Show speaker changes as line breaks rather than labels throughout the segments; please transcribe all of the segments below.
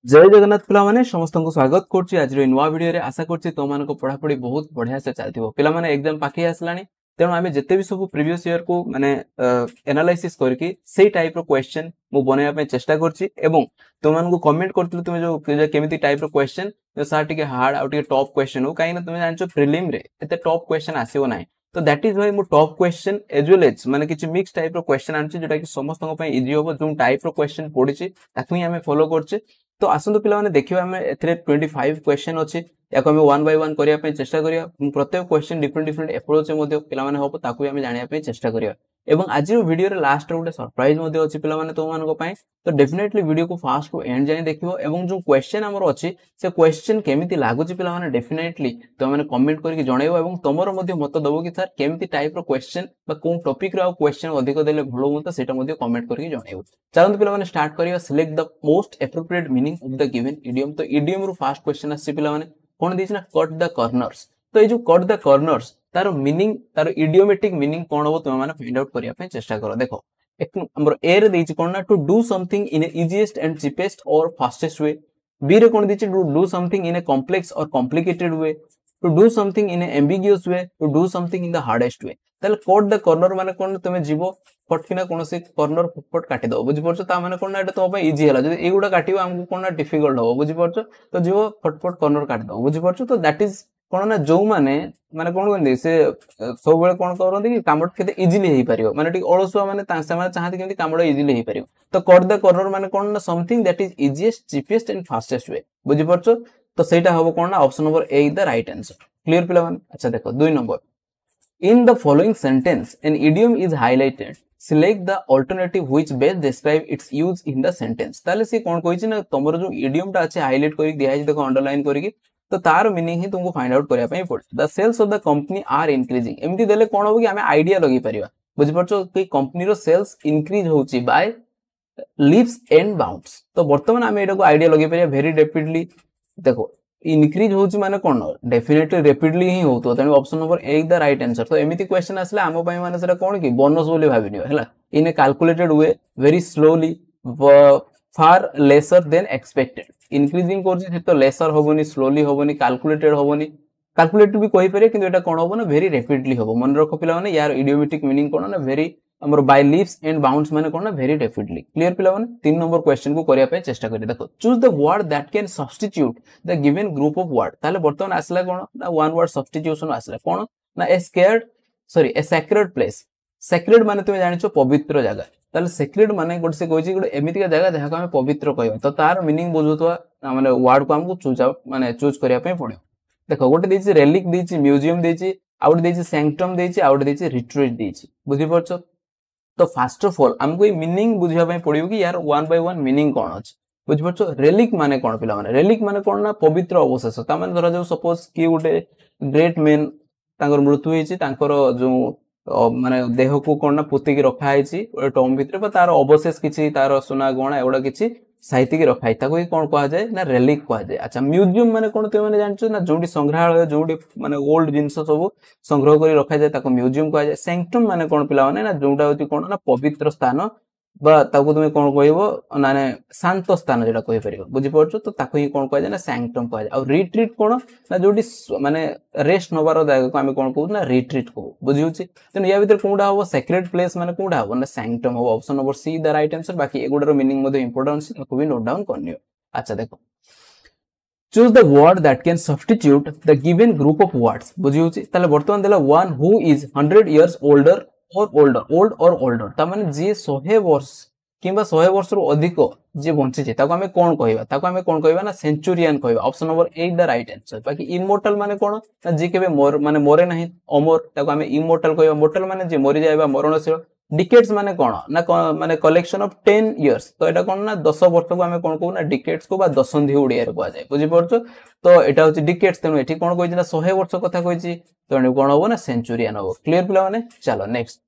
जय जगन्नाथ पिला माने समस्त को स्वागत करछि आज रो नुवा वीडियो रे आशा करछि तो मान को पढ़ा पढ़ी बहुत बढ़िया से चलथिबो पिला माने एग्जाम पाखे आसलानी तेणु आमे जते भी सब प्रीवियस ईयर को माने एनालिसिस करके सेही टाइप रो क्वेश्चन मु बनेया पे चेष्टा करछि एवं तो मान को कमेंट करथिलो तुमे जो केमिति टाइप रो क्वेश्चन जो सार टिके हार्ड आ टिके टॉप क्वेश्चन हो काई ना तुमे जानछो प्रीलिम रे एते टॉप क्वेश्चन आसीबो नाही तो दैट इज व्हाई मु top question as well as माने किछि मिक्स टाइप रो क्वेश्चन आनछि जेटा कि समस्त को पई इजी होबो जो टाइप रो क्वेश्चन पढिछि ताकू ही हमें फॉलो करछि तो आसंतु पिला माने देखिबा हमें एथरे 25 क्वेश्चन अछि याको हमें वन बाय वन करिया पे चेष्टा करिया प्रत्येक क्वेश्चन डिफरेंट अप्रोच से मध्ये पिला माने होबो ताकू हमें जानिया पे चेष्टा करिया एवं आज रो वीडियो रे लास्ट रो सरप्राइज मध्ये अछि पिला माने तो मान को पई तो डेफिनेटली वीडियो को फास्ट टू एंड जाय देखिबो एवं जो क्वेश्चन हमर अछि से क्वेश्चन केमिति लागु छि पिला माने डेफिनेटली तो माने कमेंट करके जणाइबो एवं तमरो मध्ये मत दबो कि सर केमिति टाइप रो क्वेश्चन बा कोन टॉपिक रो क्वेश्चन अधिक देले भलो मत सेटा मध्ये कमेंट करके जणाइबो चलंतु पिला माने स्टार्ट करिया select the most appropriate meaning of the given idiom तो इडियम रो फर्स्ट क्वेश्चन आछि पिला माने कोन दिस ना कट द कॉर्नर्स तो ए जो कट द कॉर्नर्स तार मीनिंग तार इडियोमेटिक मीनिंग कोन हो तुम माने फाइंड आउट करिया पे चेष्टा करो देखो एक हमर ए रे देछि कोन ना to do something in easiest and cheapest और फास्टेस्ट वे बी रे कोन दिछि to do something in a complex और complicated way to do something in a ambiguous way to do something in the hardest way ताले cut the corner माने कोन तुमे जीवो फटकिना कोन से कॉर्नर फटफट काटि दो बुझि परछो ता माने कोन ना एटा तो पे इजी हला जदि एगुडा काटिबो हमकु कोन ना डिफिकल्ट हो बुझि परछो तो जीवो फटफट कॉर्नर काटि दो बुझि परछो तो दैट इज कोन ना जो माने कोन करनी से सब बेले कोन करंदी कि कामड केते इजीली हेई परियो माने टिक अलसुआ माने से माने चाहती केमति कामड इजीली हेई परियो तो कट द कॉर्नर माने कोन ना something that is easiest cheapest and fastest way बुझि परछो तो सेटा हबो कोन ना option number A is the right answer clear पिला माने अच्छा देखो 2 number in the following sentence an idiom is highlighted select the alternative which best describe its use in the sentence ताले से कोन कहिछि ना तमरो जो इडियम टा अछि हाइलाइट करि दिया है देखो अंडरलाइन करिकि तो तार मीनिंग ही तुमको फाइंड आउट करिया पई पड़े the sales of the company are increasing एमती देले कोन हो कि हमें आईडिया लगी परिबा बुझि परछो कि कंपनी रो सेल्स इंक्रीज होउची बाय लीप्स एंड बाउंड्स तो वर्तमान हमें एटा को आईडिया लगी परिया वेरी रैपिडली देखो इंक्रीज होउची माने कोन डेफिनेटली रैपिडली ही होतो तने option number A is the right answer तो एमिति क्वेश्चन आसले हम पई माने सेटा कोन कि बोनस बोली भाबिनियो हला इन ए कैलकुलेटेड वे वेरी स्लोली फार लेसर देन एक्सपेक्टेड इंक्रीजिंग करछि तो लेसर होबोनी स्लोली होबोनी कैलकुलेटेड भी कहि पारे किंतु एटा कोन होबो ना वेरी रैपिडली होबो मन रखो पिला माने यार इडियोमेटिक मीनिंग कोन ना वेरी हमर बाय लीव्स एंड बाउंड्स माने कोन ना वेरी रैपिडली क्लियर पिला माने 3 नंबर क्वेश्चन को करिया पे चेष्टा करी देखो choose the word that can substitute the given group of word ताले वर्तमान आसला कोन ना वन वर्ड सब्स्टिट्यूशन आसला कोन ना ए सैक्रेड प्लेस सैक्रेड माने तुमे जानिछो पवित्र जगह ताले सेक्रेड माने गोटे से कहिछि गोटे एमिति का जगह जहा को हम पवित्र कहबो तो तार मीनिंग बुझुतवा माने वर्ड को हमको चूज करिया पे पड़ियो देखो गोटे देछि रेलिक देछि म्यूजियम देछि आउट देछि सैंक्टम देछि आउट देछि रिट्रीट देछि बुझि परछो तो फर्स्ट ऑफ ऑल हमको ये मीनिंग बुझिया पे पड़ियो कि यार वन बाय वन मीनिंग कोन अछि बुझि परछो रेलिक माने कोन पिला माने रेलिक माने कोन ना पवित्र अवशेष ता माने धरा जो सपोज कि गोटे ग्रेट मैन तांकर मृत्यु हेछि तांकर जो माने देह को कोन ना पुति की रखा हेछि टॉम भितर पर तार अवशेष किछि तार सोना गहना एगुडा किछि साहित्य की रखा ताको ही कोन कहा जाय ना रेलिक कहा जाय अच्छा म्यूजियम माने कोन ते माने जानछो ना जोडी संग्रहालय जोडी माने ओल्ड जिंस सब संग्रह करी रखा जाय ताको म्यूजियम कहा जाय सैंक्टम माने कोन पिला माने ना जोडा होती कोन ना पवित्र स्थान बा ताको तुमे कोन कहइबो माने शांत स्थान जेटा कहि परिबो बुझि परछो तो ताको ही कोन कहा जाय ना सैंक्टम कहा जाय और रिट्रीट कोन ना जोडी माने रेस्ट नबार जागा को हमें कोन कहू ना रिट्रीट को बुझि होछि तने या भीतर कोनडा हो सेक्रेड प्लेस माने कोनडा हो ना सैंक्टम हो option number C the right answer बाकी एगुडर मीनिंग मध्ये इंपोर्टेंट छै ताको भी नोट डाउन करनियो अच्छा देखो choose the word that can substitute the given group of words बुझि होछि ताले वर्तमान देला one who is 100 years older और ओल्ड और ओल्डर ता माने जे 100 वर्ष किबा 100 वर्ष रो अधिक जे बंची छै ताको हमें कोन कहबा ना सेंचुरियन कहबा option number A the right answer बाकी इमोर्टल माने कोन ना जे केबे माने मरे नहीं अमर ताको हमें इमोर्टल कहबा मोर्टल माने जे मरि जायबा मरणशील डिकेड्स माने कोन ना माने कलेक्शन ऑफ 10 इयर्स तो एटा कोन ना 10 वर्ष को हमें कोन कहू ना डिकेड्स को बा दशंधि ओडिया रे कहआ जाय बुझि परछो तो एटा होछि डिकेड्स तेनु एठी कोन कहिछि ना 100 वर्ष कथा कहिछि तो एने कोन होबो ना सेंचुरियन होबो क्लियर पिला माने चलो next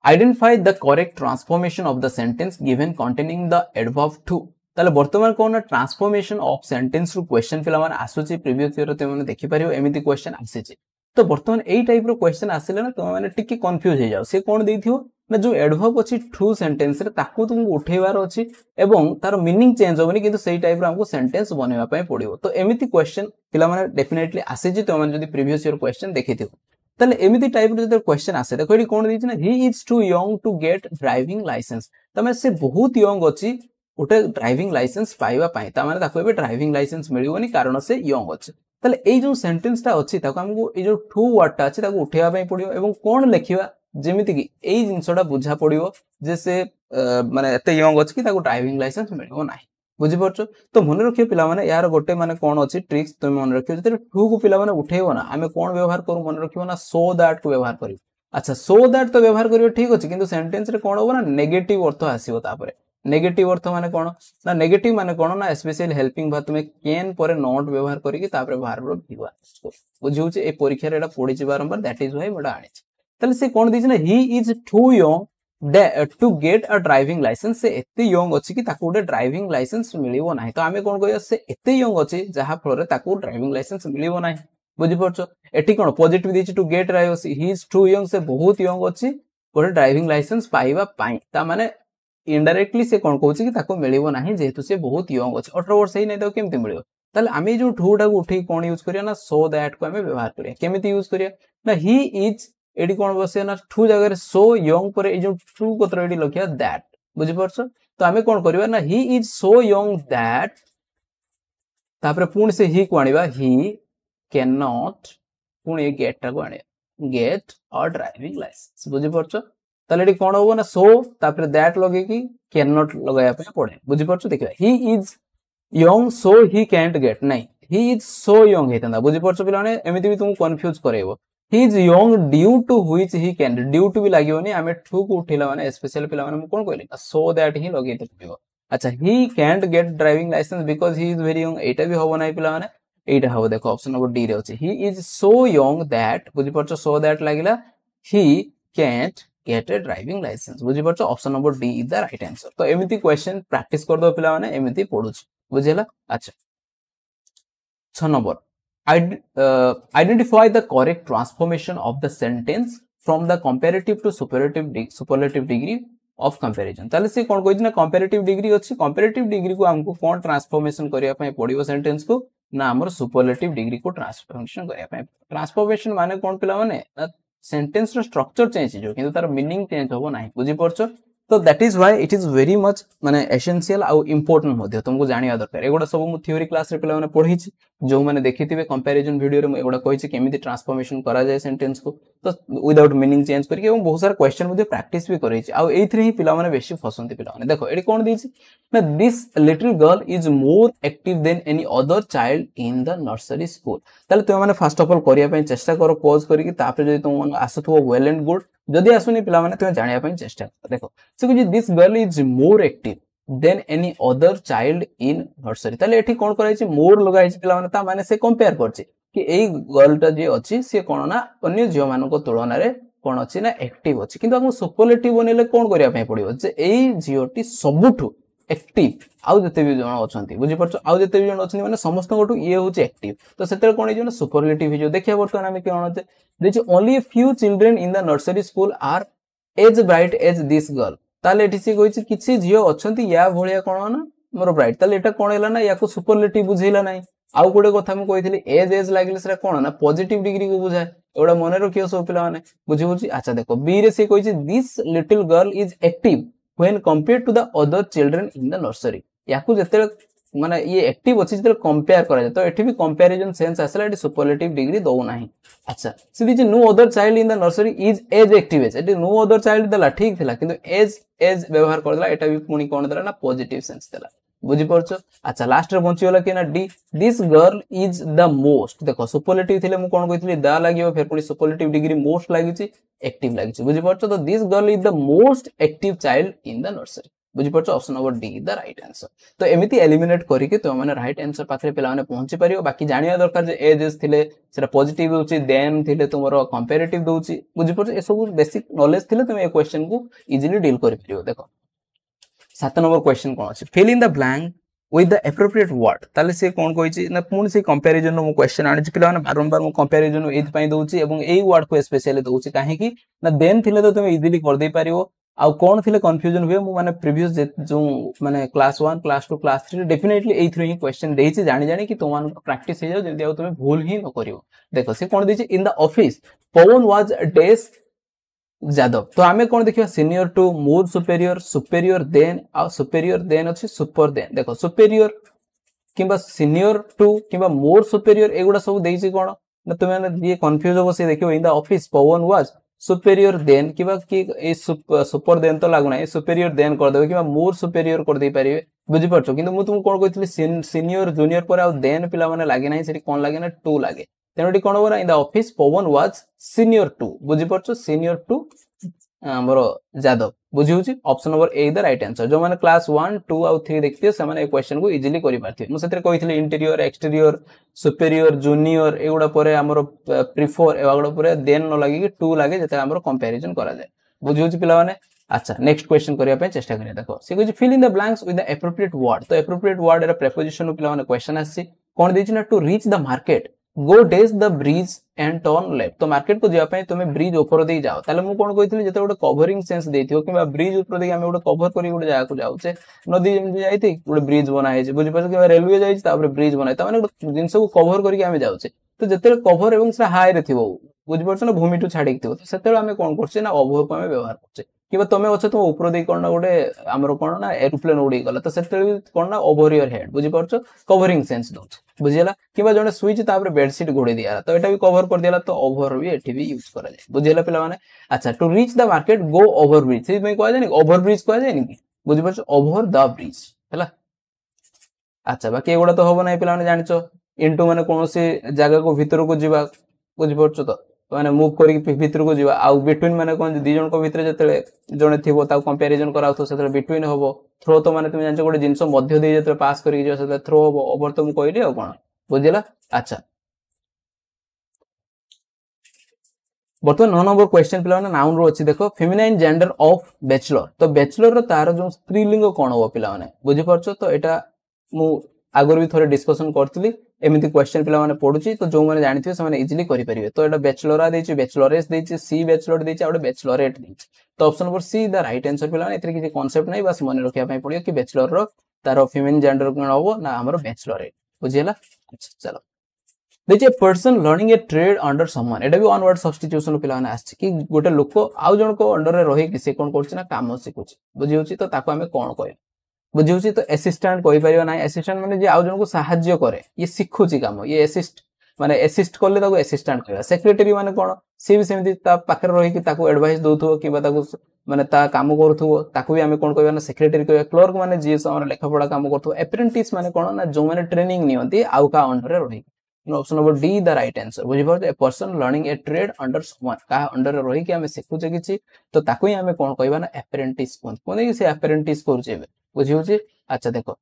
identify the correct transformation of the sentence given containing the adverb too ताले वर्तमान कोन ट्रांसफॉर्मेशन ऑफ सेंटेंस रू क्वेश्चन पिला माने आसुची प्रीवियस ईयर ते माने देखि परियो एमिति क्वेश्चन आसीची तो वर्तमान एई टाइप रो क्वेश्चन आसिले ना तुम माने टिके कंफ्यूज हे जाओ से कोन देइथियो ना जो एडवर्ब अछि ट्रू सेंटेंस रे ताकू तुमको उठेबार अछि एवं तार मीनिंग चेंज होबनी किंतु सेही टाइप रो हमको सेंटेंस बनेबा पय पड़िबो। तो एमिति क्वेश्चन पिला माने डेफिनेटली आसे जे तो माने जदी प्रीवियस ईयर क्वेश्चन देखिथिबो ताले एमिति टाइप रो जदी क्वेश्चन आसे देखो एडी कोन दिछि ना he is too young to get driving licence तमे से बहुत यंग अछि उठे ड्राइविंग लाइसेंस पाइबा पय ता माने ताको एबे ड्राइविंग लाइसेंस मिलिबोनी कारण से यंग अछि। ताले एई जो सेंटेंस टा अछि ताको हमको एई जो ट्रू वर्ड टा अछि ताको उठेबा पय पड़िबो एवं कोन लेखिबा जेमिति कि एई जिंसटा बुझा पड़िबो जे से माने एते यंग अछि कि ताको ड्राइविंग लाइसेंस मिलिबो नाही बुझि परछो। तो मन रखियो पिला माने यार गोटे माने कोन अछि ट्रिक्स तुम मन रखियो जते ट्रू को पिला माने उठेबो ना आमे कोन व्यवहार करू मन रखियो ना सो दैट को व्यवहार करियो। अच्छा सो दैट तो व्यवहार करियो ठीक अछि किंतु सेंटेंस रे कोन होबो ना नेगेटिव अर्थ आसीबो तापरे नेगेटिव अर्थ माने कोन ना नेगेटिव माने कोन ना स्पेशल हेल्पिंग वर्ब तुमे कैन परे नॉट व्यवहार करिकि तापरे वर्ब रो भिवा बुझिउछि ए परीक्षा रे एटा पढिछि बारंबार दैट इज व्हाई मोडा आनिछि। तले से कोन दिछि ना he is too young to get a driving licence से एते यंग अछि कि ताको उडे ड्राइविंग लाइसेंस मिलिबो नाही। तो आमे कोन कहियो से एते यंग अछि जहा फल रे ताको ड्राइविंग लाइसेंस मिलिबो नाही बुझि परछो। एठी कोन पॉजिटिव दिछि टू गेट रायोस ही इज टू यंग से बहुत यंग अछि गोटे ड्राइविंग लाइसेंस पाइबा पाई ता माने इनडायरेक्टली से कोन कहउछि कि ताको मिलिबो नाही जेहेतु से बहुत यंग अछि 18 वर्ष ही नै तो केमति मिलिबो। ताले आमे जो टू टा उठी कोन यूज करिया ना सो दैट को आमे व्यवहार करिया केमिति यूज करिया ना ही इज एडी कोन बसे ना टू जगह रे सो यंग परे ए जो टू कोतर एडी लखिया दैट बुझि परछो। तो आमे कोन करिवा ना he is so young that तापरे पुणी से ही को आनिबा ही कैन नॉट पुणी गेट टा को आनिबा गेट अ ड्राइविंग लाइसेंस बुझि परछो। ताले एडी कोन होबो ना सो तापरे दैट लगे कि कैन नॉट लगाया पे पड़े बुझि परछो। देखिबा he is young so he can't get नहीं ही इज सो यंग हेतंदा बुझि परछो पिला माने एमिति भी तुम कंफ्यूज करेबो he is young due to which he can due to भी लागियोनी आमे टू को उठिला माने स्पेशल पिला माने कोन कहली सो दैट ही लगेते पड़िबो। अच्छा he can't get driving licence because he is very young एटा भी होबो नाही पिला माने एटा हो देखो ऑप्शन नंबर डी रे अछि he is so young that बुझि परछो सो दैट लागिला he can't get a driving licence बुझि परछो option number D is the right answer. तो एमिति क्वेश्चन प्रैक्टिस कर दो पिला माने एमिति पढुछि बुझिला। अच्छा 6 number identify the correct transformation of the sentence from the comparative to superlative degree of comparison। ताले से कोन कहै ना comparative degree अछि comparative degree को हमको कोन ट्रांसफॉर्मेशन करिया पय पडिबो सेंटेंस को ना हमर superlative degree को ट्रांसफॉर्मेशन करिया पय ट्रांसफॉर्मेशन माने कोन पिला माने सेंटेंस रो स्ट्रक्चर चेंज हो किंतु तार मीनिंग चेंज होबो नाही बुझि परछो। तो that is why it is very much माने एसेंशियल आउ इंपोर्टेंट मध्ये तुमको जानिया दरकार एगोडा सब मु थ्योरी क्लास रे पिला माने पढिछि जो माने देखिथिबे कंपैरिजन वीडियो रे मु एगोडा कहिछि केमिति ट्रांसफॉर्मेशन करा जाय सेंटेंस को तो विदाउट मीनिंग चेंज करके एवं बहुत सारा क्वेश्चन मध्ये प्रैक्टिस भी करैछि आउ एथरे ही पिला माने बेसी फसंती पिला माने देखो एडी कोन दिछि ना this little girl is more active than any other child in the nursery school. ताले तुम माने फर्स्ट ऑफ ऑल करिया पय चेष्टा करो पॉज करके तापर जदि तुम आसुथबो वेल एंड गुड जदि आसुनी पिला माने तुम जानिया पय चेष्टा कर देखो से कुछ this girl is more active than any other child in nursery ताले एठी कोन कराई छि मोर लगाई छि पिला माने ता माने से कंपेयर करछि कि एई गर्ल टा जे अछि से कोन ना अन्य जियो मानको को तुलना रे कोन अछि ना एक्टिव अछि किंतु हम सुपरलेटिव बनेले कोन करिया पय पड़िबो जे एई जियोटी सबुठु एक्टिव आउ जते भी जण अछंती बुझि परछो आउ जते भी जण अछंती माने समस्त गोटु ये होछि एक्टिव तो सेते कोन जे ना सुपरलेटिव जो देखिया बर्तन हम केन होते this only few children in the nursery school are as bright as this girl ताले एठी से कहिछि किछि जियो अछंती या भलिया कोन ना मोर ब्राइट ताले एटा कोन हैला ना याको सुपरलेटिव बुझैला नाही आउ गोटे कथा हम कहिथिली एज लागिले सेरा कोन ना पॉजिटिव डिग्री को बुझाय एडा मने रखियो सब पिला माने बुझि बुझि। अच्छा देखो बी रे से कहिछि this little girl is active when compared to the other children in the nursery याकू जते माने ये एक्टिव अछि जते कंपेयर करा जाय तो एठी भी कंपैरिजन सेंस आसला एठी सुपरलेटिव डिग्री दो नाही। अच्छा सीधी जे no other child in the nursery is as active as एठी नो अदर चाइल्ड देला ठीक थिला किंतु एज व्यवहार कर देला एटा भी पुनी कोन देला ना पॉजिटिव सेंस देला बुझि परछो। अच्छा लास्ट रे बंची होला कि ना D this girl is the most देखो सुपरलेटिव थिले मु कोन कहितली दा लागियो फेर पुनी सुपरलेटिव डिग्री मोस्ट लागिछि एक्टिव लागिछि बुझि परछो। तो this girl is the most active child in the nursery बुझि परछो option number D the right answer. तो एमिति एलिमिनेट करिके तो माने राइट आंसर पाखरे पिला माने पहुंची परियो बाकी जानिया दरकार जे एज थिले सेरा पॉजिटिव होछि देन थिले तुमरो कंपैरेटिव दोछि बुझि परछो ए सब बेसिक नॉलेज थिले तुम ए क्वेश्चन को इजीली डील करि परियो। देखो 7 नंबर क्वेश्चन कोन अछि fill in the blank with the appropriate word ताले से कोन कहिछि ना पुन से कंपैरिजन नो क्वेश्चन आनि छि पिला माने बारंबार मो कंपैरिजन एथि पई दोछि एवं एई वर्ड को स्पेशली दोछि काहे कि ना देन थिले तो तुम इजीली कर दे पारियो आउ कौन थिले कंफ्यूजन हुए मु माने प्रीवियस जो माने क्लास 1 क्लास 2 क्लास 3 डेफिनेटली एई थ्रू ही क्वेश्चन देइछि जानि जानि कि तुम प्रैक्टिस हे जाओ जेंति आ तुम भूल ही न करियो देखो से कोन देछि in the office Pawan was डेस जादव तो आमे कोन देखियो senior to more superior superior than अछि सुपर देन देखो सुपेरियर किंबा सीनियर टू किंबा मोर सुपेरियर एगुडा सब देइछि कोन ना तुम ये कंफ्यूज हो से देखियो in the office Pawan was superior than किबा कि ए सुपर देन तो लागु ना सुपेरियर देन कर देबे किबा मोर सुपेरियर कर दे परिबे बुझि परछो किंतु मु तुम कोन कहितली सीनियर जूनियर पर आ देन पिला माने लागे नाही सेठी कोन लागे ना टू लागे तेनोटी कोन होबो ना in the office Pawan was senior to बुझि परछो सीनियर टू हमरो जादव बुझी होची option number A the right answer जो माने क्लास 1 2 और 3 देखथियो से माने ए क्वेश्चन को इजीली करि पारथियो मु सेतरे कहितली इंटीरियर एक्सटीरियर सुपेरियर जूनियर एगुडा परे हमरो प्रीफर एगुडा परे देन न लागे कि टू लागे जते हमरो कंपैरिजन करा जाय बुझी होची पिला माने अच्छा नेक्स्ट क्वेश्चन करिया पे चेष्टा करिया देखो से कहै fill in the blanks with the appropriate word तो एप्रोप्रिएट वर्ड एरा प्रीपोजिशन पिला माने क्वेश्चन आसी कोन देछि ना to reach the market go डेज the bridge and turn left तो मार्केट को जिया पे तुमे ब्रिज ऊपर दे जाओ ताले मु कोन कहितली जते गोटे कवरिंग सेंस देथियो किबा ब्रिज ऊपर दे हम गोटे कवर करी गोटे जागा को जाउचे नदी जेम जाईथि गोटे ब्रिज बनाई छै बुझि परछ कि रेलवे जाई छै तापर ब्रिज बनाई त माने गोटे जिंस को कवर करी हम जाउचे तो जते कवर एवं से हाई रे थिवो बुझि परछ ना भूमि टू छाडी थिवो तो सेते हम कोन करछे ना ओवर को हम व्यवहार करछे किबा तमे अछ तुम ऊपर दे कोन ना गोटे हमरो कोन ना एरोप्लेन उडी गला तो सेते कोन ना ओवर योर हेड बुझि परछ कवरिंग सेंस दोछ बुझिला किबा जने स्विच तापर बेडशीट घोड़ी दिया तो एटा भी कवर कर दिया तो ओवर भी एठी भी यूज करा जाय बुझिला पिला माने अच्छा to reach the market go over bridge से मैं कहै जानि ओवर ब्रिज कहै जाय नि बुझि परछ ओवर द ब्रिज हैला अच्छा बाकी एगुडा तो होबो नै पिला माने जानिचो इनटू माने कोनोसी जागा को भीतर को जीवा बुझि परछ तो माने मूव करी भीतर को जीवा आ बिटवीन माने कोन दी जन को भीतर जतले जने थिबो ता कंपैरिजन कराउ तो सेतले बिटवीन होबो थ्रो तो माने तुम जानचो गोटे जिंस मध्य दे जतले पास करी जो सेतले थ्रो होबो ओवर तो मु कहिली आ कोन बुझिला अच्छा बर्तमान 9 नंबर क्वेश्चन पिला माने नाउन रो अछि देखो फेमिनाइन जेंडर ऑफ बैचलर तो बैचलर रो तार जो स्त्रीलिंग कोन हो पिला माने बुझि परछो तो एटा मु आगर भी थोड़े डिस्कशन करतली एमिति क्वेश्चन पिला माने पढुची तो जो माने जानिथियो से माने इजीली करि परिबे तो एटा बैचलर आ देछि बैचलरेस देछि सी बैचलर देछि और बैचलरेट देछि तो option number C the right answer पिला माने एतरे किछि कांसेप्ट नै बस मने रखिया पय पडियो कि बैचलर रो तार फेमिनिन जेंडर कोन होबो ना हमरो बैचलरेट बुझिला अच्छा चलो देखिए person learning a trade under someone एटा भी वन वर्ड सब्स्टिट्यूशन पिला माने आछि कि गोटे लोक आउ जण को अंडर रे रहि कि से कोन करछि ना काम सिखुछि बुझि होछि तो ताको हमें कोन कहै बुझि होछि तो असिस्टेंट कहि परियो ना असिस्टेंट माने जे आउ जण को सहाय्य करे ये सिखुछि काम ये असिस्ट माने असिस्ट करले ताको असिस्टेंट कहबा सेक्रेटरी माने कोन से भी सेमिति ता पाखर रहि कि ताको एडवाइस दोथो किबा ताको माने ता काम करथुवो ताको भी हमें कोन कहबा ना सेक्रेटरी कहबा क्लर्क माने जे समर लेखा पढा काम करथुवो अप्रेंटिस माने कोन ना जो माने ट्रेनिंग नियंती आउ का अंडर रे रहि option number D the right answer बुझि परछ a person learning a trade under someone का अंडर रे रहि कि हमें सिखुचे किछि तो ताको ही हमें कोन कहबा ना अप्रेंटिस कोन कि से अप्रेंटिस करछे बुझि होछि अच्छा देखो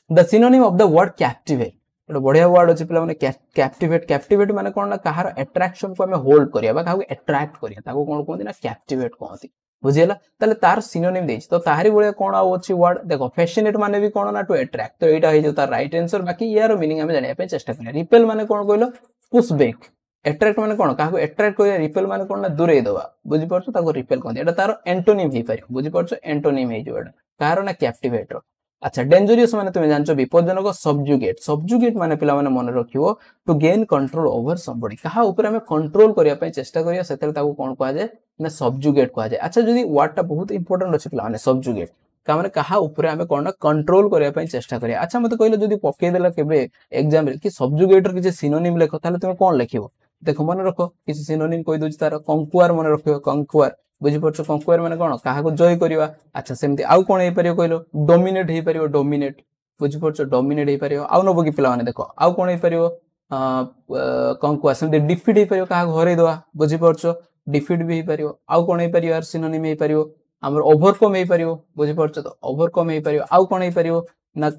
the synonym of the word captivate एटा बढ़िया वर्ड अछि पिला माने कैप्टिवेट माने कोन ना कहार अट्रैक्शन को हमें होल्ड करिया बा काहू अट्रैक्ट करिया ताको कोन कहंती ना कैप्टिवेट कहंती बुझियला ताले तार सिनोनिम देछि तो ताहारी बढ़िया कोन आ अछि वर्ड देखो फैसिनेट माने भी कोन ना टू अट्रैक्ट तो एटा हे जो तार राइट आंसर बाकी यार मीनिंग हमें जानिया पे चेष्टा करिया रिपेल माने कोन कहलो पुश बैक अट्रैक्ट माने कोन काहू अट्रैक्ट करिया रिपेल माने कोन ना दूरे दवा बुझि परछ ताको रिपेल कहंती एटा तार एंटोनिम हे पारियो बुझि परछ एंटोनिम हे जो एटा कार ना कैप्टिवेट रो अच्छा डेंजरियस माने तुमे जानचो विपदजनक सब्जुगेट माने पिला माने मन रखिवो to gain control over somebody कहा ऊपर हमें कंट्रोल करिया पय चेष्टा करिया सेतल ताको कोन कहआ जाय ना सब्जुगेट कहआ जाय अच्छा जदी वर्ड ता बहुत इंपोर्टेंट अछि पिला माने सब्जुगेट का माने कहा ऊपर हमें कोन कंट्रोल करिया पय चेष्टा करिया अच्छा मते कहले जदी पके देला केबे एग्जाम रे कि सब्जुगेटर कि सिनोनिम लेखो ताले तुमे कोन लिखिवो देखो मन रखो किसी सिनोनिम कहि दोछि तार कंकुआर मन रखियो कंकुआर बुझि परछ कंकुआर माने कोन काहा को जय करिवा अच्छा सेमति आउ कोन हे परियो कहलो डोमिनेट हे परियो डोमिनेट बुझि परछ डोमिनेट हे परियो आउ नबो कि पिला माने देखो आउ कोन हे परियो कंकुआर सेमति डिफीट हे परियो काहा घरे दवा बुझि परछ डिफीट भी हे परियो आउ कोन हे परियो यार सिनोनिम हे परियो हमर ओवरकम हे परियो बुझि परछ तो ओवरकम हे परियो आउ कोन हे परियो ना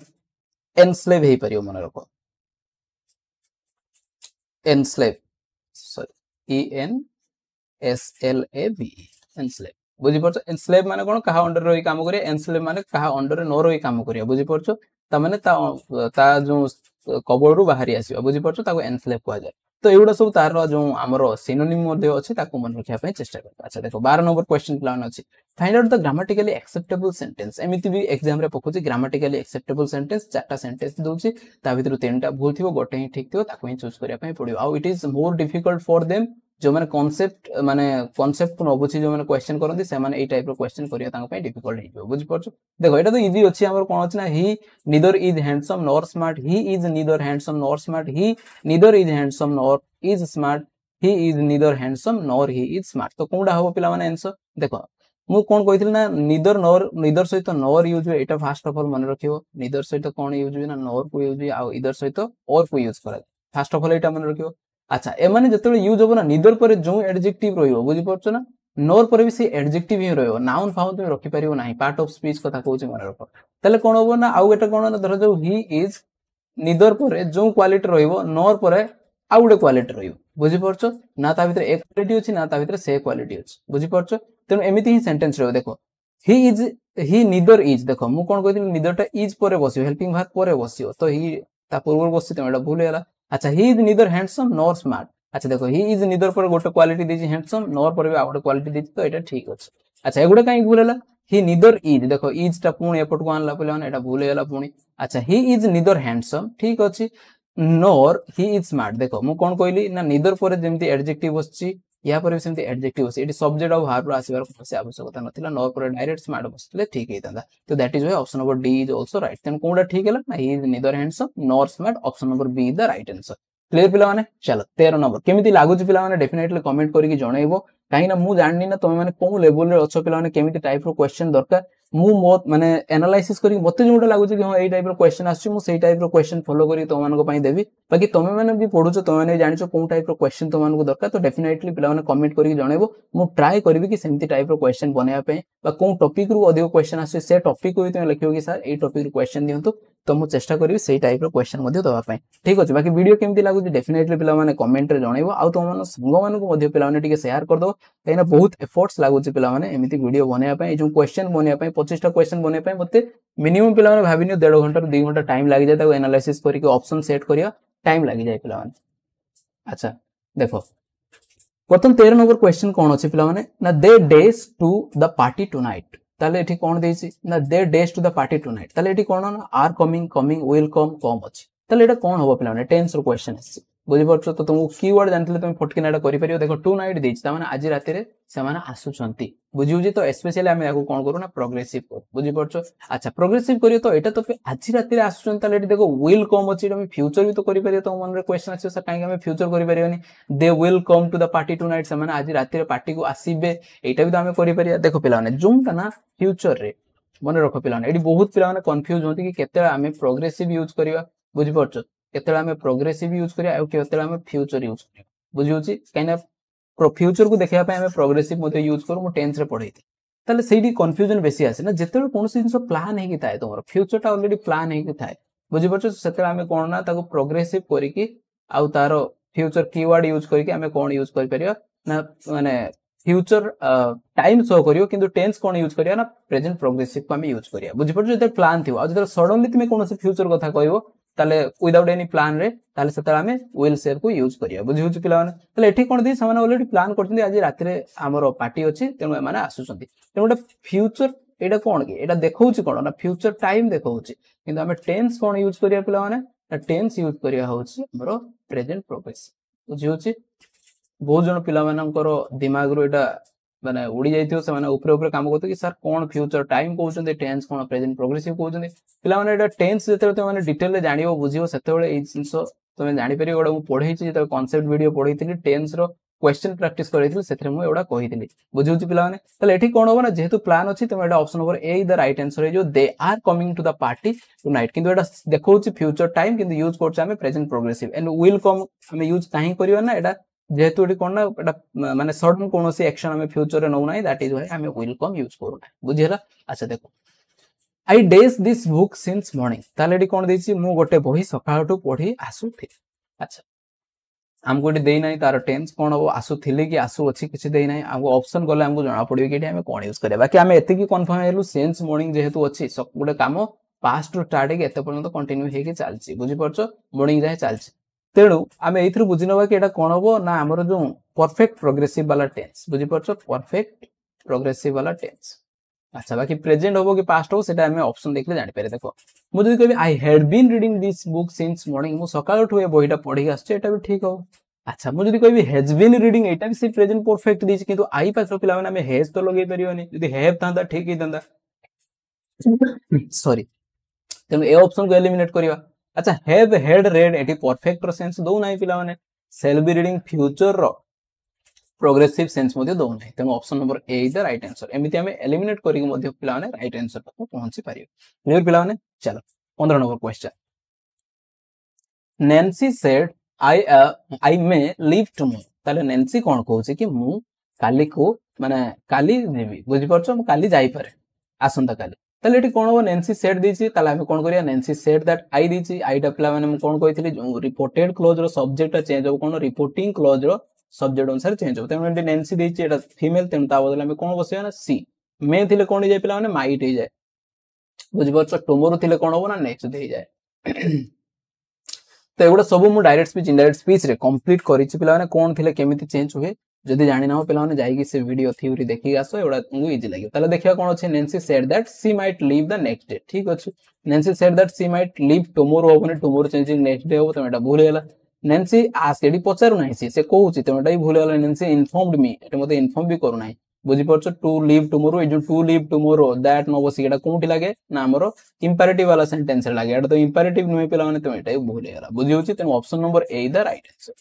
एनस्लेव हे परियो मन रखो enslave sorry E N S L A V enslave बुझि परछ एनस्लेव माने कोन कहा अंडर रही काम करिया एनस्लेव माने कहा अंडर न रही काम करिया बुझि परछ ता माने ता जो कबळरू बाहरी आसीबा बुझि परछ ताको एनस्लेव कहआ जाय तो एउडा सब तार जो हमरो सिनोनिम मध्ये अछि ताको मन रखिया पय चेष्टा कर अच्छा देखो 12 नंबर क्वेश्चन प्लान अछि find out the grammatically acceptable sentence एमिति भी एग्जाम रे पकोछि ग्रामेटिकली एक्सेप्टेबल सेंटेंस चारटा सेंटेंस दोछि ता भितर तीनटा भूल थिबो गोटे ही ठीक थिबो ताको ही चूज करिया पई पड़ियो आ it is more difficult for them जो माने कांसेप्ट को न बुझी जो माने क्वेश्चन करंती से माने ए टाइप रो क्वेश्चन करिया ताको पई डिफिकल्ट हे बुझ परछो देखो एटा तो इजी अछि हमर कोन अछि ना he neither is handsome nor smart he is neither handsome nor smart he neither is handsome nor is smart he is neither handsome nor he is smart तो कोनडा हो पिला माने आंसर देखो मु कोन कहिथिल ना नीदर सहित नॉर यूज हुए एटा फर्स्ट ऑफ ऑल मन रखियो नीदर सहित कोन यूज हुए ना नॉर को यूज हुए आ इधर सहित और को यूज करा फर्स्ट ऑफ ऑल एटा मन रखियो अच्छा ए माने जतबे यूज होबो ना नीदर पर जो एडजेक्टिव रहियो बुझि परछो ना नॉर पर भी से एडजेक्टिव ही रहियो नाउन फाउंड में रखि परियो नाही पार्ट ऑफ स्पीच कथा कहूची मन रखो तले कोन होबो ना आउ एटा कोन ना धर जो ही इज नीदर पर जो क्वालिटी रहियो नॉर पर आउ गुटे क्वालिटी रहियो बुझि परछो ना ता भीतर एक क्वालिटी अछि ना ता भीतर से क्वालिटी अछि बुझि परछो तेनु एमिति ही सेंटेंस रहियो देखो ही नीदर इज देखो मु कोन कहिथिल नीदरटा इज परे बसियो हेल्पिंग वर्ब परे बसियो तो ही ता पूर्व बसि त एटा भूल हैला अच्छा ही is neither handsome nor smart अच्छा देखो ही इज नीदर पर गोटे क्वालिटी देछि हैंडसम नॉर पर भी आ गोटे क्वालिटी देछि तो एटा ठीक अछि अच्छा एगुडा काई भूल हैला ही नीदर इज देखो इज टा पुणी एपट को आनला पले एटा भूल हैला पुणी अच्छा ही इज नीदर हैंडसम ठीक अछि नॉर ही इज स्मार्ट देखो मु कोन कहली ना नीदर पर जेमति एडजेक्टिव बसछि या पर भी सेमति एडजेक्टिव बसछि एटी सब्जेक्ट ऑफ वर्ब आसीबार कोनसे आवश्यकता नथिला नॉर पर डायरेक्ट स्मार्ट बसले ठीक हेतांदा तो that is why option number D is also right then कोनडा ठीक हैला ना he is neither handsome nor smart option number B is the right answer clear पिला माने चलो 13 नंबर केमिति लागुची पिला माने डेफिनेटली कमेंट करिकि जणाइबो काहे ना मु जाननी ना तमे माने कोन लेवल रे अछो पिला माने केमिति टाइप रो क्वेश्चन दरकार मु मोत माने एनालाइसिस करी मते जोटा लागुची कि हां एई टाइप रो क्वेश्चन आछी मु सेई टाइप रो क्वेश्चन फॉलो करी तो मानको पई देबी बाकी तमे माने भी पढुचो तमे माने जानिचो कोन टाइप रो क्वेश्चन तो मानको दरकार तो डेफिनेटली पिला माने कमेंट करिकि जणाइबो मु ट्राई करबी कि सेमति टाइप रो क्वेश्चन बनाया पई बा कोन टॉपिक रो अधिक क्वेश्चन आछी से टॉपिक को तमे लिखियो कि सर एई टॉपिक रो क्वेश्चन दियंतु तो मु चेष्टा करी सेई टाइप रो क्वेश्चन मध्ये दवा पई ठीक अछि बाकी वीडियो केमति लागुची डेफिनेटली पिला माने कमेंट रे जणाइबो आ तो माने संग मानको मध्ये पिला माने टिके शेयर कर दो काइना बहुत एफर्ट्स लागुची पिला माने एमिति वीडियो बनाया पई जो क्वेश्चन बनाया पई 25 टा क्वेश्चन बनाया पई मते मिनिमम पिला माने भाबिनियो 1.5 घंटा 2 घंटा टाइम लागि जाय ताको एनालिसिस करी के ऑप्शन सेट करिया टाइम लागि जाय पिला माने अच्छा देखो प्रथम 13 नंबर क्वेश्चन कोन अछि पिला माने ना they dash to the party tonight ताले एठी कोन देछि ना they dash to the party tonight ताले एठी कोन ना आर कमिंग विल कम अछि ताले एटा कोन होबो पिला माने टेंस रो क्वेश्चन अछि बुझि परछो तो तुमको कीवर्ड जानथिले तुम फटकिना एटा करि परियो देखो टू नाइट देछि ता माने आज राती रे से माने आसुचंती बुझिउजी तो स्पेशली हम याको कोन करू ना प्रोग्रेसिव कर बुझि परछो अच्छा प्रोग्रेसिव करियो तो एटा तो आज राती रे आसुचंती ताले एठी देखो विल कम अछि हम फ्यूचर भी तो करि परियो तो मन रे क्वेश्चन अछि सर काहे हम फ्यूचर करि परियोनी they will come to the party tonight से माने आज राती रे पार्टी को आसीबे एटा भी तो हम करि परिया देखो पिला माने जोंटा ना फ्यूचर रे मन रखो पिला माने एठी बहुत पिला माने कंफ्यूज होंती कि केते हम प्रोग्रेसिव यूज करिवा बुझि परछो केतेला हमें प्रोग्रेसिव यूज करिया आ केतेला हमें फ्यूचर यूज करिया बुझिउची काइना फ्यूचर को देखिया पे हमें प्रोग्रेसिव मते यूज करू मु 10th रे पढैती ताले सेडी कंफ्यूजन बेसी आसे ना जेतेबे कोनोसी जिंस प्लान हे कि थाए तोमर फ्यूचर ता ऑलरेडी प्लान हे कि थाए बुझि परछो सेतेला हमें कोन ना ताको प्रोग्रेसिव करी कि आ तारो फ्यूचर कीवर्ड यूज करी कि हमें कोन यूज करि परिया ना माने फ्यूचर टाइम शो करियो किंतु टेंस कोन यूज करिया ना प्रेजेंट प्रोग्रेसिव को हमें यूज करिया बुझि परछो जेते प्लान थियो आ जेते सडनली तुमे कोनोसी फ्यूचर कथा कहबो ताले विदाउट एनी प्लान रे ताले सेता हमें विल शेयर को यूज करिया बुझिउची पिला माने ताले एठी कोन दी समान ऑलरेडी प्लान करछिन आज रात रे हमरो पार्टी अछि तेनु माने आसुछंती तेनु फ्यूचर एटा कोन कि एटा देखौछि कोन ना फ्यूचर टाइम देखौछि किंतु हमें टेंस कोन यूज करिया पिला माने ना टेंस यूज करिया होछि हमरो प्रेजेंट प्रोग्रेस बुझिउची बहुत जन पिला मानकर दिमाग रो एटा माने उड़ी जाइथियो से माने ऊपर ऊपर काम करतो कि सर कोन फ्यूचर टाइम कहउछन टेंस कोन प्रेजेंट प्रोग्रेसिव कहउछन पिला माने एटा टेंस जेते तो माने डिटेल रे जानियो बुझियो सेतेबेले ए जिंसो तमे जानि परियो एडा मु पढैछि जेते कांसेप्ट वीडियो पढैथिली टेंस रो क्वेश्चन प्रैक्टिस करैथिली सेथरे मु एडा कहिथिली बुझिउछि पिला माने तले एठी कोन होबो ना जेहेतु प्लान अछि तमे एडा option number A is the right answer है जो they are coming to the party tonight किंतु एडा देखौछि फ्यूचर टाइम किंतु यूज करछ हमें present progressive and will come हमें यूज काहे करियो ना एडा जेहेतु एटी कोन ना एटा माने सडन कोनोसी एक्शन हमें फ्यूचर रे नौ नाही दैट इज व्हाई हमें विल कम यूज करू ना बुझियला अच्छा देखो I dash this book since morning ताले एटी कोन देछि मु गोटे बही सकाळटू पढी आसुथि अच्छा हमको एटी देई नाही तार टेंस कोन हो आसुथिले कि आसु अछि किछि देई नाही हमको ऑप्शन गले हमको जणा पडियो कि एटी हमें कोन यूज करे बाकी हमें एते की कंफर्म हेलु सिंस मॉर्निंग जेहेतु अछि सब गोटे काम पास्ट रु स्टार्ट के एते पर्यंत कंटिन्यू हे के चलछि बुझि परछो मॉर्निंग जाय चलछि तेणु आम एथि बुझी नवा कि एटा कोन हो ना हमर जो परफेक्ट प्रोग्रेसिव वाला टेंस बुझी परछो परफेक्ट प्रोग्रेसिव वाला टेंस अच्छा बाकी प्रेजेंट होबो कि पास्ट हो सेटा हमें ऑप्शन देखले जानि पारे देखो मु जदि कहबी I had been reading this book since morning मु सकाळ उठु ए बहिटा पढी आछे एटा भी ठीक हो अच्छा मु जदि कहबी हैज बीन रीडिंग एटा भी से प्रेजेंट परफेक्ट दिस किंतु आई पाछो पिला माने हमें हैज तो लगै परियोनी जदि हैव तांदा ठीक ही तांदा सॉरी तेनु ए ऑप्शन को एलिमिनेट करिवा अच्छा हैव हैड रेड एटी परफेक्ट रो सेंस दो नाही पिला माने शैल बी रीडिंग फ्यूचर रो प्रोग्रेसिव सेंस मध्ये दो नाही तेनु option number A is the right answer एमिति हमें एलिमिनेट करिक मध्ये पिला माने राइट आंसर तक पहुंची पारियो क्लियर पिला माने चलो 15 number question Nancy said I may leave tomorrow ताले नैन्सी कोन कहूची कि मु काली को माने काली जेबी बुझि परछो मु काली जाई पारे आसंता काली ताले एटी कोन हो नैन्सी सेड दीची ताले हम कोन करिया नैन्सी सेड दैट आई दीची आईटा पिला माने मु कोन कहितली रिपोर्टेड क्लोज रो सब्जेक्ट चेंज हो कोन रिपोर्टिंग क्लोज रो सब्जेक्ट अनुसार चेंज हो तेनु नैन्सी देछि एटा फीमेल तेनु ता बदले हम कोन बसिया ना सी मे थिले कोन जाय पिला माने माइट हे जाय बुझि परछो टुमोरो थिले कोन हो ना नेक्स्ट दे जाय तो एगुडा सब मु डायरेक्ट स्पीच इनडायरेक्ट स्पीच रे कंप्लीट करिछि पिला माने कोन थिले केमिति चेंज हुए जदि जानि ना हो पिला माने जाई कि से वीडियो थ्योरी देखि आसो एगुडा तुमको इजी लागियो ताले देखिया कोन अछि Nancy said that she might leave the next day ठीक अछि Nancy said that she might leave tomorrow होबने टुमोरो चेंजिंग नेक्स्ट डे हो तो एटा भूल गेला नैन्सी आस्क एडी पचारु नाही से कहूची तो एटा भूल गेला नैन्सी इन्फॉर्मड मी एटा मते इन्फॉर्म भी करू नाही बुझि परछो टू लीव टुमोरो ए जो टू लीव टुमोरो दैट नो बसी एटा कोठी लागे ना हमरो इंपेरेटिव वाला सेंटेंस रे लागे एटा तो इंपेरेटिव नुई पिला माने तो एटा भूल गेला बुझि होची तेन option number A the right answer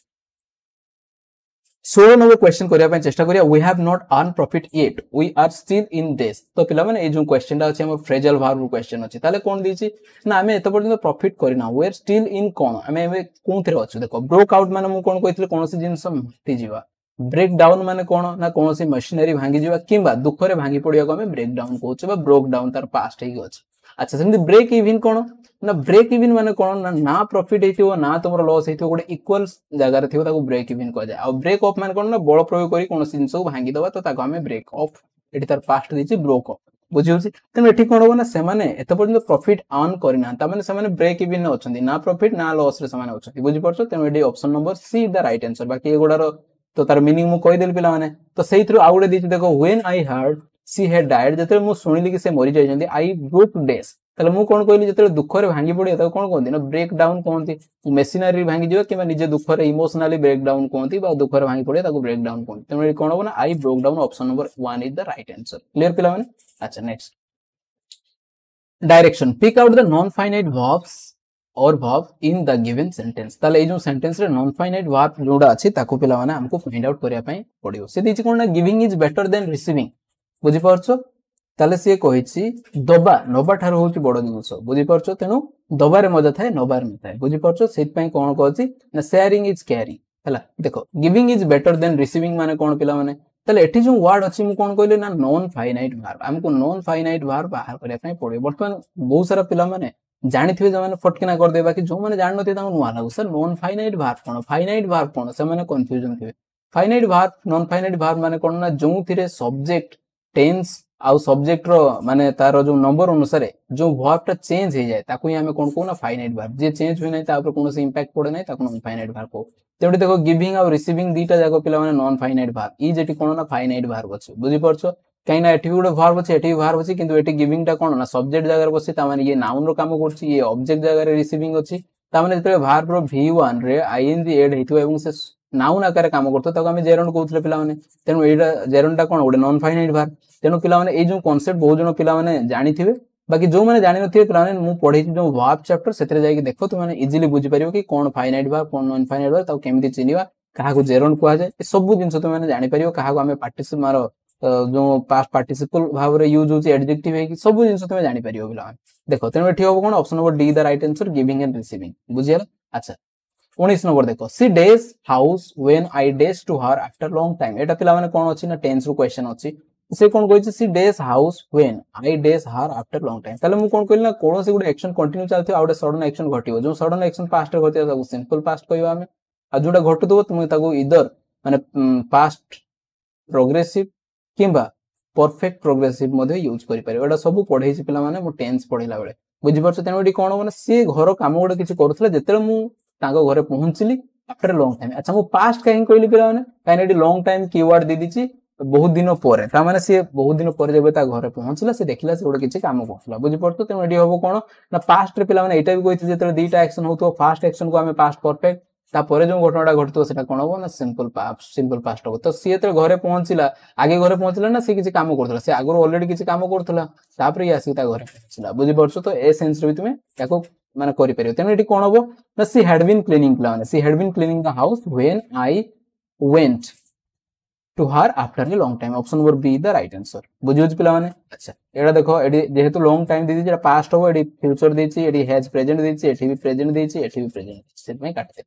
16 number question करिया पे चेष्टा करिया we have not earn profit yet we are still in this तो पिला माने ए जो क्वेश्चन ता अछि हम फ्रेजल वर्ब क्वेश्चन अछि ताले कोन दिछि ना हमें एत पर्यंत प्रॉफिट करिना वी आर स्टिल इन कोन हमें कोन थरे अछु देखो ब्रोक आउट माने मु कोन कहितले कोनोसी जिंस मति जीवा ब्रेक डाउन माने कोन ना कोनोसी मशीनरी भांगी जीवा किबा दुख रे भांगी पडिया को हमें ब्रेक डाउन कहउछ बा ब्रोक डाउन तार पास्ट हे अछि अच्छा सेमि ब्रेक इवन कोन ना ब्रेक इवन माने कोन ना प्रॉफिट हेतियो ना तुमरो लॉस हेतियो गोटे इक्वल जगह रे थियो ताको ब्रेक इवन कह जाय आ ब्रेक ऑफ माने कोन ना बळ प्रयोग करी कोनोसी जिंस को भांगी दबा तो ताको हमें ब्रेक ऑफ एटी तार पास्ट दिछि ब्रोक ऑफ बुझियोछि तने एठी कोन हो ना से माने एत पर्यंत प्रॉफिट अर्न करिना ता माने से माने ब्रेक इवन अछंती ना प्रॉफिट ना लॉस रे समान अछंती बुझि परछो तने एडी option number C the right answer बाकी एगुडार तो तार मीनिंग मु कहि देल पिला माने तो सेही थ्रू आउडे दिछि देखो when I heard she had died जते मु सुनिली कि से मरि जाय जंती आई ब्रोक डेस तले मु कोन कहली जते दुख रे भांगी पडियो त कोन कहंती ना ब्रेक डाउन कहंती मशीनरी भांगी जियो किबा निजे दुख रे इमोशनली ब्रेक डाउन कहंती बा दुख रे भांगी पडियो ताको ब्रेक डाउन कहंती तने कोन हो ना I broke down option number 1 is the right answer clear पिला माने अच्छा next direction pick out the non finite verbs और verb in the given sentence ताले ए जो सेंटेंस रे नॉन फाइनाइट वर्ब जोडा अछि ताको पिला माने हमको फाइंड आउट करिया पई पडियो से दिछि कोन ना giving is better than receiving बुझि परछो ताले से कहिछि दबा नबा ठार होछि बड़ जिंस बुझि परछो तेनु दबा रे मजा थाए नबा रे नथाए बुझि परछो सेत पई कोन कहछि ना शेयरिंग इज केयरिंग हला देखो giving is better than receiving माने कोन पिला माने ताले एठी जो वर्ड अछि मु कोन कहले ना नॉन फाइनाइट वर्ब हमको नॉन फाइनाइट वर्ब बाहर करिया पई पडियो वर्तमान बहुत सारा पिला माने जानिथिबे जे माने फटकिना कर देबा कि जो माने जान नथि तांको नुवा लागु सर नॉन फाइनाइट वर्ब कोन से माने कंफ्यूजन थिबे finite verb non finite verb माने कोन ना जो थिरे सब्जेक्ट टेंस आउ सब्जेक्ट रो माने तारो जो नंबर अनुसार जो वर्ब ता चेंज हे जाय ताको ही हमें कोन को ना फाइनाइट वर्ब जे चेंज होय नै ता ऊपर कोनो से इंपैक्ट पड़े नै ताको नॉन फाइनाइट वर्ब को तेबडी देखो गिविंग और रिसीविंग दीटा जाको पिला माने नॉन फाइनाइट वर्ब ई जेटी कोन ना फाइनाइट वर्ब अछि बुझि परछो काई ना एठी गुडे वर्ब अछि एठी वर्ब अछि किंतु एठी गिविंग ता कोन ना सब्जेक्ट जगह रे बसी ता माने ये नाउन रो काम करछि ये ऑब्जेक्ट जगह रे रिसीविंग अछि ता माने जते वर्ब रो v1 रे आईएनजी ऐड हेतु एवं से नाउन आकार काम करतो ताको हम जेरन कहउतले पिला माने तेनु एटा जेरन ता कोन गोटे नॉन फाइनाइट वर्ब तेनु पिला माने ए जो कांसेप्ट बहुत जण पिला माने जानिथिबे बाकी जो माने जानि नथिबे पिला माने मु पढै जो वर्ब चैप्टर सेतरे जाई कि देखो तो माने इजीली बुझि परियो कि कोन फाइनाइट वर्ब कोन नॉन फाइनाइट वर्ब ताको केमिति चिनिबा काहा को जेरन कुआ जाय ए सब जिंस तो माने जानि परियो काहा को हमें पार्टिसिपल मारो जो पास्ट पार्टिसिपल भाव रे यूज होची एडजेक्टिव है कि सब जिंस तो जानि परियो पिला माने देखो तेनु एठी होबो कोन option number D the right answer giving and receiving बुझियला अच्छा 19 नंबर देखो she dash house when I dash to her after long time एटा पिला माने कोन अछि ना टेंस रो क्वेश्चन अछि से कोन कहै छै she dash house when I dash her after long time ताले मु कोन कहली ना कोनो से गुड एक्शन कंटिन्यू चलथि आउट सडन एक्शन घटियो जो सडन एक्शन पास्ट रे घटियो ताको सिंपल पास्ट कहबा हमें आ जोडा घटु दबो तुम ताको इधर माने पास्ट प्रोग्रेसिव किबा परफेक्ट प्रोग्रेसिव मध्ये यूज करि पारे एटा सब पढै छै पिला माने मु टेंस पढैला बेले बुझि परछ तेनो एडी कोन माने से घर काम गोडे किछि करथले जेतेले मु ताको घरे पहुंचली आफ्टर लॉन्ग टाइम अच्छा मु पास्ट काहे कहली पिला माने काहे एडी लॉन्ग टाइम कीवर्ड दे दिछि बहुत दिन पर ताने सी बहुत दिन पर जब घर पहुंचला से देखला से गोटे किसी काम करला बुझी पड़तो तेणु एटी हम कौन ना पास्ट रे पिला माने एटा भी कहिथि जेतले दुईटा एक्शन होतो फास्ट एक्शन को आमे पास्ट परफेक्ट तापर जो घटनाटा घटतो सेटा कोन हो ना सिंपल पास्ट हो तो सी तो घरे पहुंचला आगे घरे पहुंचला ना सी किसी काम करथला से आगु ऑलरेडी किसी काम करथला तापर ये आसी ता घरे पहुंचला बुझी पड़छो तो ए सेंस रे तुमे याको माने करि परियो तेनु एटी कोन हो ना सी हैड बीन क्लीनिंग पिला माने she had been cleaning the house when I went to her after a long time option number B the right answer बुझियो पिला माने अच्छा एडा देखो एडी जेहेतु लॉन्ग टाइम देदी जेटा पास्ट हो एडी फ्यूचर देछि एडी हैज प्रेजेंट देछि एठी भी प्रेजेंट देछि एठी भी प्रेजेंट देछि सेट में काट दे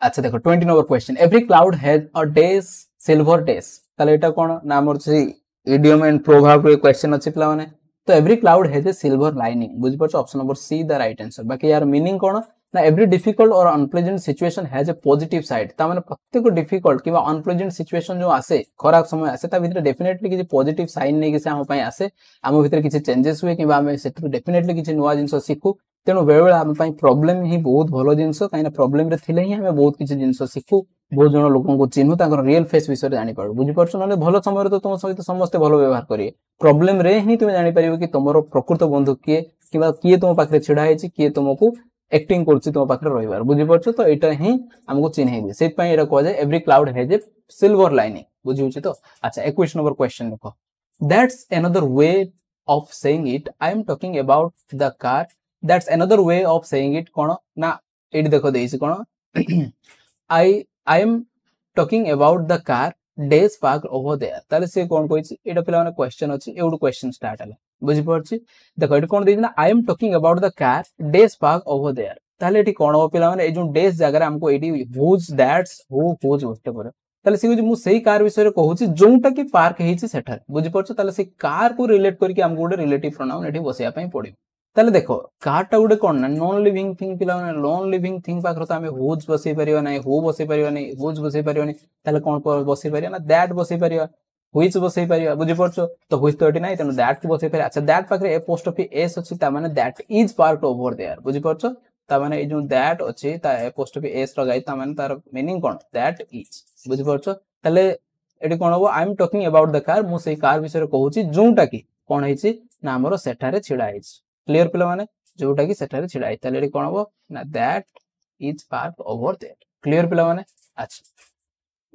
अच्छा देखो 20 number question every cloud has a dash silver dash ताले एटा कोन ना हमर से इडियम एंड प्रोवर्ब रे क्वेश्चन अछि पिला माने तो every cloud has a silver lining बुझ परछ option number C the right answer बाकी यार मीनिंग कोन ना एवरी डिफिकल्ट और unpleasant situation has a positive side ता माने प्रत्येक डिफिकल्ट किबा अनप्लेजेंट सिचुएशन जो आसे खराब समय आसे ता भीतर डेफिनेटली किछि पॉजिटिव साइन नै कि से हम पई आसे हम भीतर किछि चेंजेस हुए किबा हम सेतु डेफिनेटली किछि नवा जिंस सिखु तेणु बेले बेले हम पई प्रॉब्लम ही बहुत भलो जिंस काइना प्रॉब्लम रे थिले ही हम बहुत किछि जिंस सिखु बहुत जन लोगन को चिन्हु ताकर रियल फेस विषय जानि पारु बुझि परछ नले भलो समय रे तो तुम सहित समस्त भलो व्यवहार करिए प्रॉब्लम रे ही तुम जानि परिबो कि तमरो प्रकृत बंधु किए किबा किए तुम पाखरे छिडा हेछि किए तुमको एक्टिंग करछि तुम पाखरे रहिबार बुझि परछ तो एटा ही हमको चिन्हैबे सेत पई एटा कह जाय every cloud has a silver lining बुझि होछि तो अच्छा 21 नंबर क्वेश्चन देखो that's another way of saying it I am talking about the car that's another way of saying it कोन ना एडी देखो देइछि कोन I am talking about the car that's park over there ताले से कोन कहिछि एटा पिला माने क्वेश्चन अछि एउडू क्वेश्चन स्टार्ट हला बुझि परछि देखो एटी कोन देइछि ना I am talking about the car that's park over there ताले एटी कोन हो पिला माने ए जो डेज जगह हमको एटी हुज दैट्स हुज बसते पर ताले से मु सेही कार विषय रे कहूछि जोंटा कि पार्क हेछि सेठा बुझि परछि ताले से कार को रिलेट करके हमको गोटे रिलेटिव प्रोनाउन एटी बसिया पई पड़िबो ताले देखो कार टा गोटे कोन ना नॉन लिविंग थिंग पिला माने नॉन लिविंग थिंग पाखर तो हमें हुज बसै परियो नै हु बसै परियो नै हुज बसै परियो नै ताले कोन बसै परियो ना दैट बसै परियो व्हिच बसै परियो बुझि परछो तो व्हिच तो एटी नै तनो दैट को बसै परियो अच्छा दैट पाखरे एपोस्ट्रोफी एस अछि ता माने that is part over there बुझि परछो ता माने ए जो दैट अछि ता एपोस्ट्रोफी एस लगाई ता माने तार मीनिंग कोन दैट इज बुझि परछो ताले एटी कोन हो आई am talking about the car मु सेही कार विषय रे कहूछि जोंटा कि कोन हेछि ना हमरो सेठारे छिडा हेछि क्लियर पिला माने जोटा कि सेठारे छिडा हेछि ताले एटी कोन हो ना that is park over there clear पिला माने अच्छा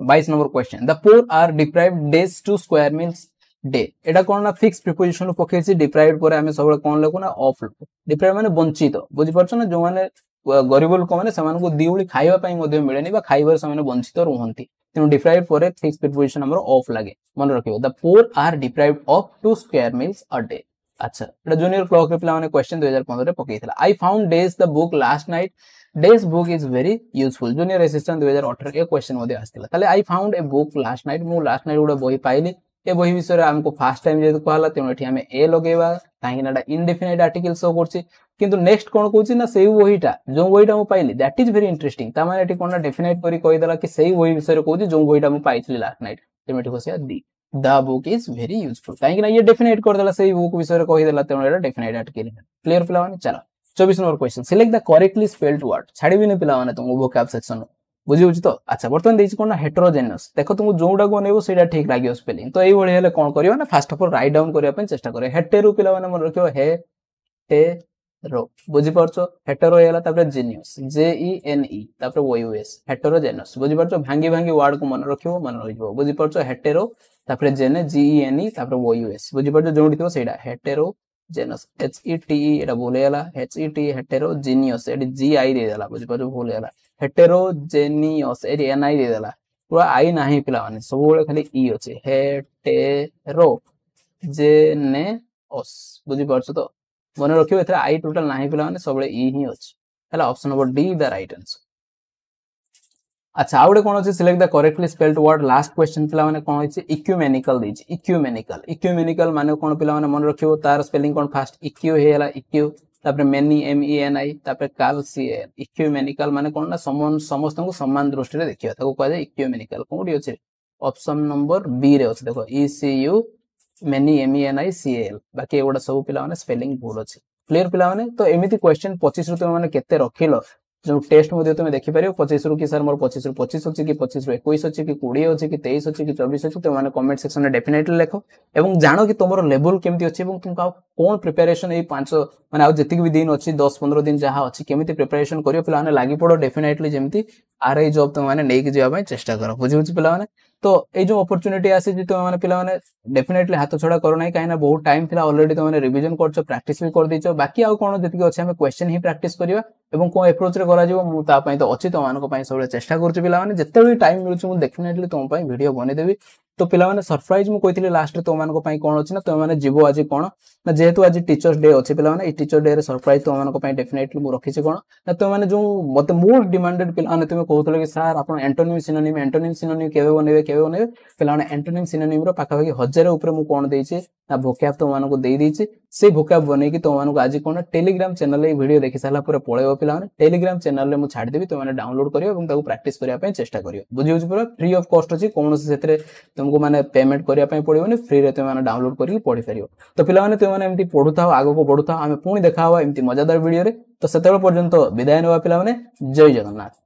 22 number question the poor are deprived डेज टू स्क्वायर मींस डे एटा कोन ना फिक्स प्रीपोजिशन पकेछि डिप्राइव्ड परे हमें सबले कोन लेखु ना ऑफ डिप्राइव्ड माने वंचित बुझि परछ ना जो माने गरीब लोक माने समान को दिउली खाइबा पई मध्ये मिलेनी बा खाइबार समान वंचित रहंती तेनु डिप्राइव्ड परे फिक्स प्रीपोजिशन हमरो ऑफ लागे मन रखियो the poor are deprived of 2 square meals a day अच्छा एटा जूनियर क्लॉक रे पिला माने क्वेश्चन 2015 रे पकेइथला I found this the book last night this book is very useful junior assistant 2018 ए क्वेश्चन मध्ये आस्तिला ताले I found a book last night मु लास्ट नाइट उडा बही पाइली ए बही विषय रे हमको फर्स्ट टाइम जेतु कहला तेनु एठी हमें ए लगेबा काहे नाडा इंडेफिनाइट आर्टिकल शो करछि किंतु नेक्स्ट कोन कहूछि ना सेही वहीटा जो वहीटा मु पाइली दैट इज वेरी इंटरेस्टिंग ता माने एठी कोन डेफिनाइट करी कहि देला कि सेही वही विषय रे कहूछि जो वहीटा मु पाइथली लास्ट नाइट तेनु एठी होसिया दी the book is very useful काहे ना ये डेफिनाइट कर देला सेही बुक विषय रे कहि देला तेनु एटा डेफिनाइट आर्टिकल क्लियर पिला माने चलो 24 number question select the correctly spelled word छाड़ी भी ने पिला माने तुम वोकैब सेक्शन बुझी होछि तो अच्छा बर्तमान देछि कोन हेटेरोजेनस देखो तुम जोडा को नेबो सेटा ठीक लागियो स्पेलिंग तो एई भଳି हेले कोन करियो ना first of all write down करिया पन चेष्टा करे हेटेरो पिला माने मन रखियो हे टे रो बुझी परछो हेटेरो हेला तापर जीनियस जे ई एन ई तापर ओ यू एस हेटेरोजेनस बुझी परछो भांगी भांगी वर्ड को मन रखियो मन रहिबो बुझी परछो हेटेरो तापर जेने जी ई एन ई तापर ओ यू एस बुझी परछो जोडी थिबो सेटा heterogeneous H E T E एटा बोले हला H E T heterogeneous एडी जी आई दे देला बुझी परछो बोले हला हेटेरो जेनियस एडी एन आई दे देला पूरा आई नाही पिला माने सब बेले खाली ई अछि हेटेरो जेनेओस बुझी परछो तो मन रखियो एथरा आई टोटल नाही पिला माने सब बेले ई ही अछि हला option number D the right answer अच्छा आउडे कोन अछि select the correctly spelled word last question पिला माने कोन अछि इक्यूमेनिकल दिछि इक्यूमेनिकल माने कोन पिला माने मन रखियो तार स्पेलिंग कोन फास्ट इक्यू हेला इक्यू तापर मेनी एम ई एन आई तापर काल सी एल इक्यूमेनिकल माने कोन ना समस्त को समान दृष्टि रे देखियो ताको कहै इक्यूमेनिकल कोडी अछि ऑप्शन नंबर बी रे अछि देखो ई सी यू मेनी M E N I C L बाकी एगोडा सब पिला माने स्पेलिंग भूल अछि क्लियर पिला माने तो एमिति क्वेश्चन 25 रु तुम माने केते रखिलो
जो टेस्ट मध्ये तुम देखि पारियो 25 रु कि सर मोर 25 रु 25 अछि कि 25 रु 21 अछि कि 20 अछि कि 23 अछि कि 24 अछि, तो माने कमेंट सेक्शन में डेफिनेटली लिखो एवं जानो कि तुमरो लेवल केमति अछि एवं तुमका कोन प्रिपरेशन ए 5 माने आ जति भी दिन अछि 10-15 दिन जहा अछि केमिति प्रिपरेशन करियो पिला माने लागि पड़ो डेफिनेटली जेमति आरआई जॉब तुम माने नै कि जेबा पय चेष्टा करो बुझि बुझि पिला माने। तो ए जो अपॉर्चुनिटी आसी जे तुम माने पिला माने डेफिनेटली हाथ छोड़ा करो नै काहे ना बहुत टाइम थिला ऑलरेडी तुम माने रिवीजन करछो प्रैक्टिस भी कर दिछो बाकी आ कोन जति अछि हम क्वेश्चन ही प्रैक्टिस करिवा एवं को अप्रोच रे करा जिवो मु ता पय तो अछि तो मानको पय सब चेष्टा करछु पिला माने जत्ते भी टाइम मिलछु मु डेफिनेटली तुम पय वीडियो बने देबी। तो पिला माने सरप्राइज मु कहितले लास्ट रे तो मानको पय कोन अछि ना तो माने जीवो आज कोन ना जेहेतु आज टीचर्स डे अछि पिला माने ए टीचर डे रे सरप्राइज तो मानको पय डेफिनेटली मु रखिछि कोन ना तो माने जो मते मोस्ट डिमांडेड पिला माने तुमे कहतले कि सर आपण एंटोनिम सिनोनिम केबे बनेबे पिला माने एंटोनिम सिनोनिम रो पाखा पाखी 1000 ऊपर मु कोन देइछि ना भोकैब तो मानको देई देइछि से भोकैब बनै कि तो मानको आज कोन टेलीग्राम चैनल रे वीडियो देखि साला पूरा पळेबो पिला माने टेलीग्राम चैनल रे मु छाडी देबी तो माने डाउनलोड करियो एवं ताको प्रैक्टिस करिया पय चेष्टा करियो बुझि होछि पूरा फ्री ऑफ कॉस्ट अछि कोन से सेतरे तुमको माने पेमेंट करिया पय पड़िबोनी फ्री रे तुम माने डाउनलोड करि पढि परियो। तो पिला माने तुम माने एमति पढुथाओ आगो को बढ़ुथाओ आमे पुणी देखा हवा एमति मजादार वीडियो रे। तो सेतेबेल पर्यंत विदाय नेबा पिला माने जय जगन्नाथ।